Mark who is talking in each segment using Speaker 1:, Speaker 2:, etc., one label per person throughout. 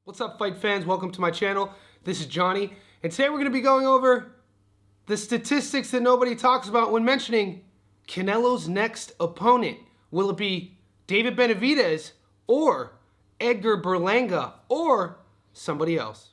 Speaker 1: What's up, fight fans? Welcome to my channel. This is Johnny, and today we're going to be going over the statistics that nobody talks about when mentioning Canelo's next opponent. Will it be David Benavidez or Edgar Berlanga or somebody else?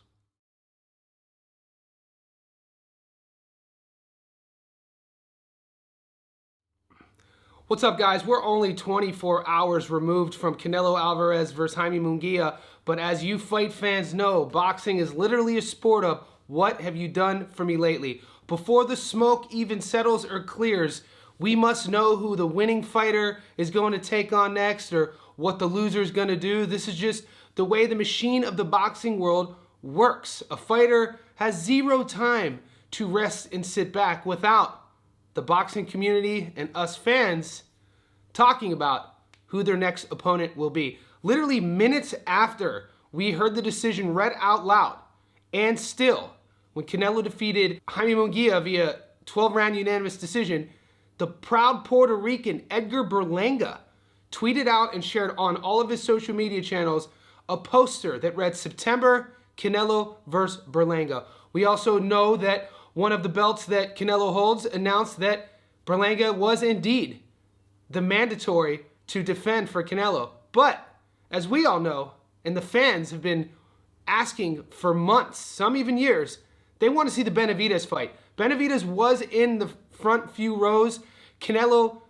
Speaker 1: What's up, guys? We're only 24 hours removed from Canelo Alvarez versus Jaime Munguia, but as you fight fans know, boxing is literally a sport of what have you done for me lately? Before the smoke even settles or clears, we must know who the winning fighter is going to take on next or what the loser is going to do. This is just the way the machine of the boxing world works. A fighter has zero time to rest and sit back without the boxing community and us fans talking about who their next opponent will be. Literally minutes after we heard the decision read out loud, and still, when Canelo defeated Jaime Munguia via 12-round unanimous decision, the proud Puerto Rican Edgar Berlanga tweeted out and shared on all of his social media channels a poster that read September Canelo versus Berlanga. We also know that one of the belts that Canelo holds announced that Berlanga was indeed the mandatory to defend for Canelo. But as we all know, and the fans have been asking for months, some even years, they want to see the Benavidez fight. Benavidez was in the front few rows. Canelo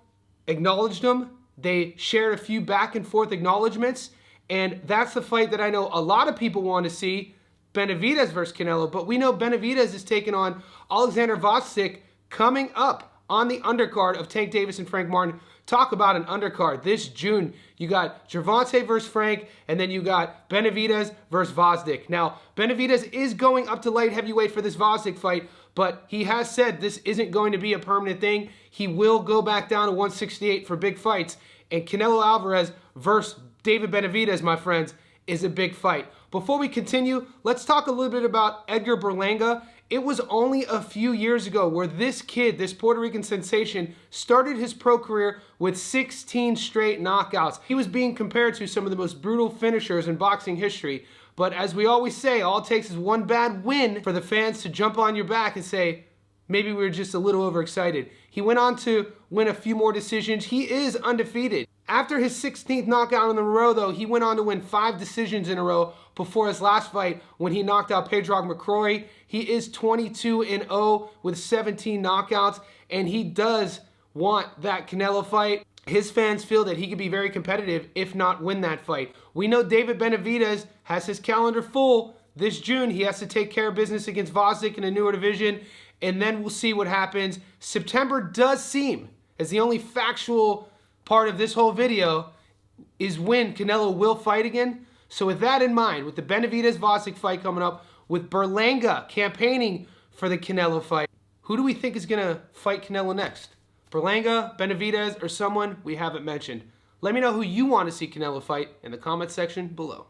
Speaker 1: acknowledged him. They shared a few back and forth acknowledgments, and that's the fight that I know a lot of people want to see, Benavidez versus Canelo, but we know Benavidez is taking on Alexander Vosik coming up on the undercard of Tank Davis and Frank Martin. Talk about an undercard. This June, you got Gervonta versus Frank, and then you got Benavidez versus Vosik. Now, Benavidez is going up to light heavyweight for this Vosik fight, but he has said this isn't going to be a permanent thing. He will go back down to 168 for big fights, and Canelo Alvarez versus David Benavidez, my friends, is a big fight. Before we continue, let's talk a little bit about Edgar Berlanga. It was only a few years ago where this kid, this Puerto Rican sensation, started his pro career with 16 straight knockouts. He was being compared to some of the most brutal finishers in boxing history. But as we always say, all it takes is one bad win for the fans to jump on your back and say, maybe we were just a little overexcited. He went on to win a few more decisions. He is undefeated. After his 16th knockout in a row, though, he went on to win 5 decisions in a row before his last fight when he knocked out Pedro McCrory. He is 22-0 with 17 knockouts, and he does want that Canelo fight. His fans feel that he could be very competitive, if not win that fight. We know David Benavidez has his calendar full. This June, he has to take care of business against Vosik in a newer division, and then we'll see what happens. September does seem as the only factual part of this whole video is when Canelo will fight again. So with that in mind, with the Benavidez-Vosik fight coming up, with Berlanga campaigning for the Canelo fight, who do we think is going to fight Canelo next? Berlanga, Benavidez, or someone we haven't mentioned? Let me know who you want to see Canelo fight in the comment section below.